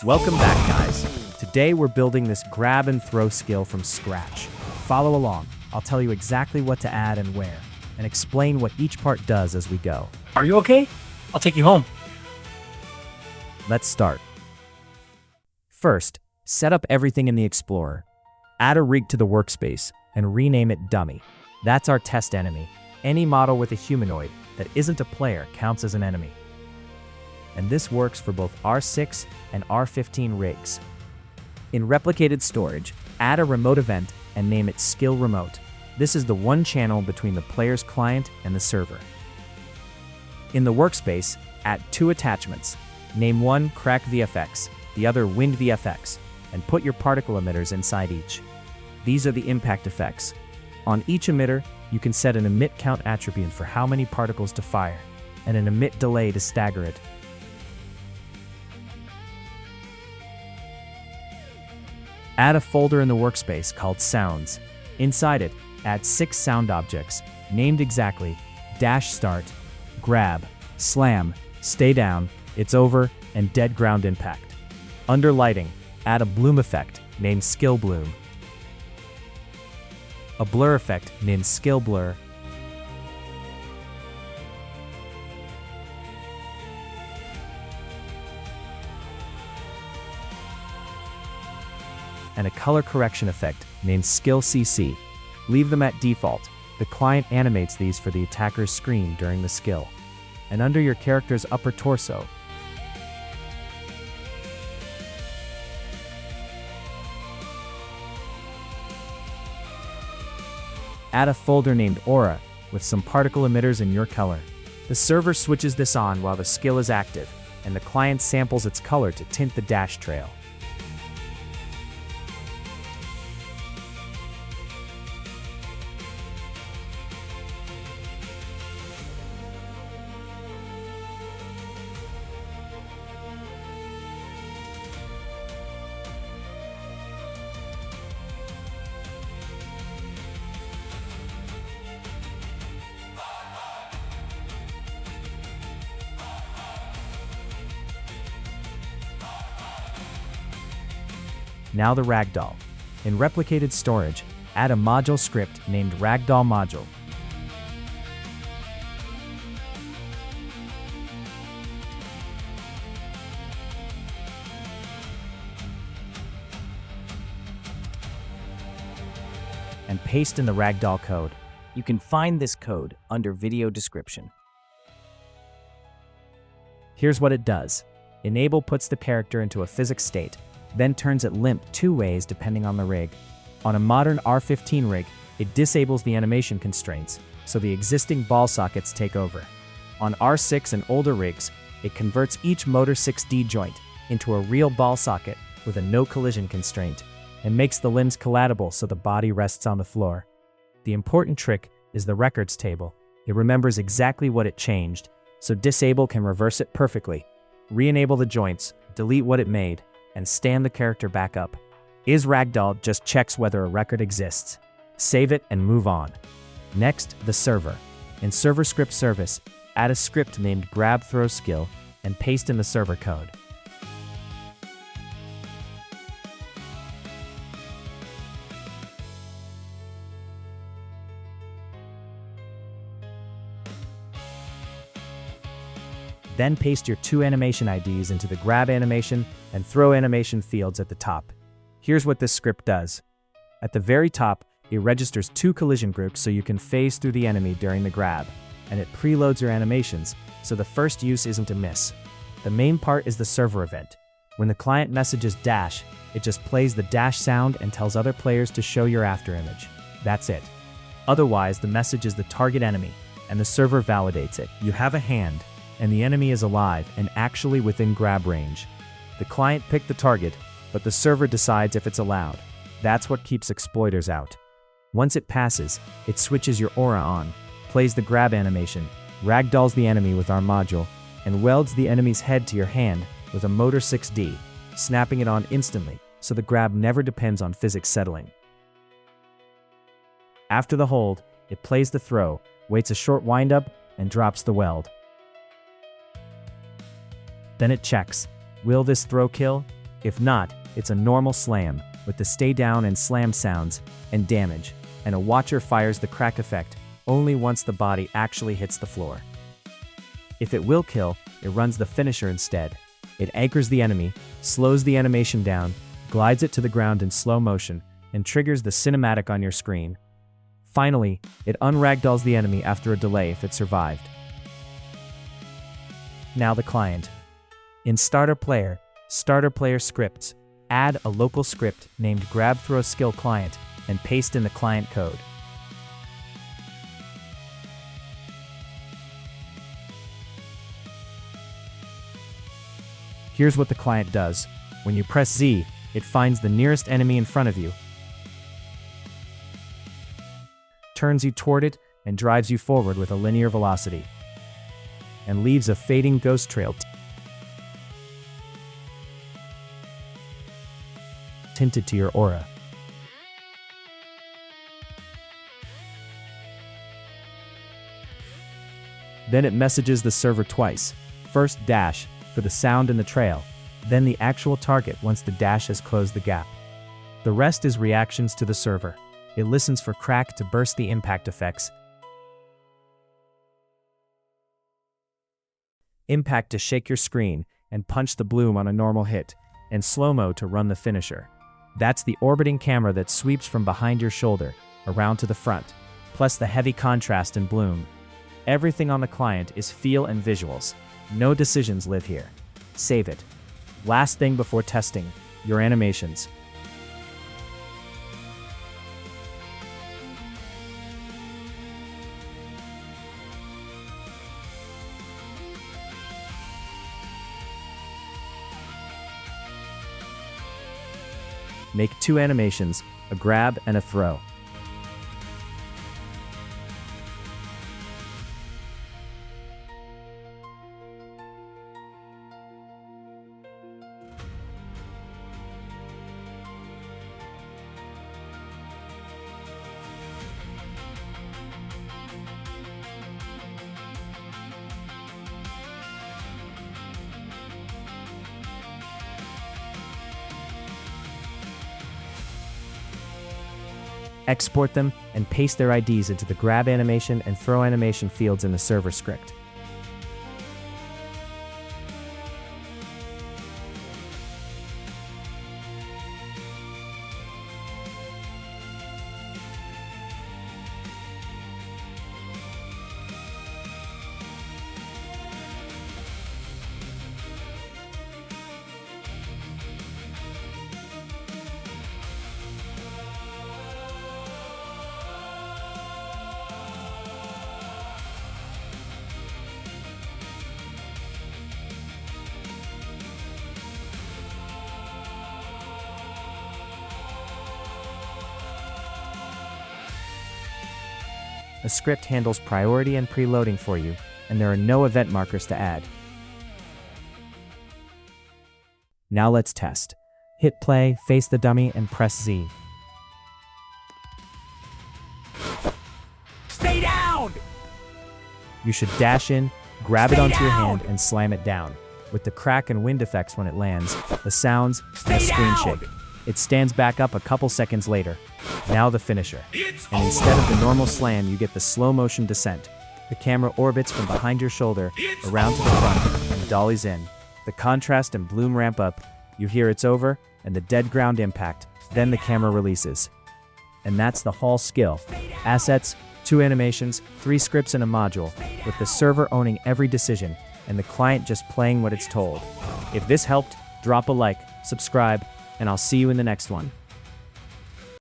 Welcome back, guys. Today we're building this grab and throw skill from scratch. Follow along. I'll tell you exactly what to add and where, and explain what each part does as we go. Are you okay? I'll take you home. Let's start. First, set up everything in the Explorer. Add a rig to the workspace and rename it Dummy. That's our test enemy. Any model with a humanoid that isn't a player counts as an enemy. And this works for both R6 and R15 rigs. In replicated storage, add a remote event and name it Skill Remote. This is the one channel between the player's client and the server. In the workspace, add two attachments. Name one Crack VFX, the other Wind VFX, and put your particle emitters inside each. These are the impact effects. On each emitter, you can set an emit count attribute for how many particles to fire, and an emit delay to stagger it. Add a folder in the workspace called Sounds. Inside it, add 6 sound objects, named exactly Dash Start, Grab, Slam, Stay Down, It's Over, and Dead Ground Impact. Under Lighting, add a bloom effect named Skill Bloom, a blur effect named Skill Blur, and a color correction effect named Skill CC. Leave them at default. The client animates these for the attacker's screen during the skill. And under your character's upper torso, add a folder named Aura with some particle emitters in your color. The server switches this on while the skill is active, and the client samples its color to tint the dash trail. Now the Ragdoll. In replicated storage, add a module script named Ragdoll Module. And paste in the Ragdoll code. You can find this code under video description. Here's what it does. Enable puts the character into a physics state, then turns it limp 2 ways depending on the rig. On a modern R15 rig, it disables the animation constraints, so the existing ball sockets take over. On R6 and older rigs, it converts each motor 6D joint into a real ball socket with a no collision constraint, and makes the limbs collapsible so the body rests on the floor. The important trick is the records table. It remembers exactly what it changed, so disable can reverse it perfectly, re-enable the joints, delete what it made, and stand the character back up. Is Ragdoll just checks whether a record exists. Save it and move on. Next, the server. In Server Script Service, add a script named GrabThrowSkill and paste in the server code. Then paste your 2 animation IDs into the grab animation and throw animation fields at the top. Here's what this script does. At the very top, it registers 2 collision groups so you can phase through the enemy during the grab, and it preloads your animations, so the first use isn't a miss. The main part is the server event. When the client messages dash, it just plays the dash sound and tells other players to show your afterimage. That's it. Otherwise, the message is the target enemy, and the server validates it. You have a hand, and the enemy is alive and actually within grab range. The client picked the target, but the server decides if it's allowed. That's what keeps exploiters out. Once it passes, it switches your aura on, plays the grab animation, ragdolls the enemy with our module, and welds the enemy's head to your hand with a motor 6D, snapping it on instantly so the grab never depends on physics settling. After the hold, it plays the throw, waits a short windup, and drops the weld. Then it checks. Will this throw kill? If not, it's a normal slam, with the stay down and slam sounds, and damage, and a watcher fires the crack effect only once the body actually hits the floor. If it will kill, it runs the finisher instead. It anchors the enemy, slows the animation down, glides it to the ground in slow motion, and triggers the cinematic on your screen. Finally, it unragdolls the enemy after a delay if it survived. Now the client. In Starter Player scripts, add a local script named GrabThrowSkillClient and paste in the client code. Here's what the client does. When you press Z, it finds the nearest enemy in front of you, turns you toward it, and drives you forward with a linear velocity, and leaves a fading ghost trail tinted to your aura. Then it messages the server twice. First dash for the sound in the trail, then the actual target once the dash has closed the gap. The rest is reactions to the server. It listens for crack to burst the impact effects, impact to shake your screen and punch the bloom on a normal hit, and slow-mo to run the finisher. That's the orbiting camera that sweeps from behind your shoulder, around to the front, plus the heavy contrast and bloom. Everything on the client is feel and visuals. No decisions live here. Save it. Last thing before testing, your animations. Make 2 animations, a grab and a throw. Export them and paste their IDs into the grab animation and throw animation fields in the server script. The script handles priority and preloading for you, and there are no event markers to add. Now let's test. Hit play, face the dummy, and press Z. Stay down! You should dash in, grab it onto your hand, and slam it down, with the crack and wind effects when it lands, the sounds, and a screen shake. It stands back up a couple seconds later. Now the finisher. And instead of the normal slam, you get the slow motion descent. The camera orbits from behind your shoulder, around to the front, and dollies in. The contrast and bloom ramp up. You hear it's over, and the dead ground impact. Then the camera releases. And that's the whole skill. Assets, 2 animations, 3 scripts in a module, with the server owning every decision, and the client just playing what it's told. If this helped, drop a like, subscribe, and I'll see you in the next one.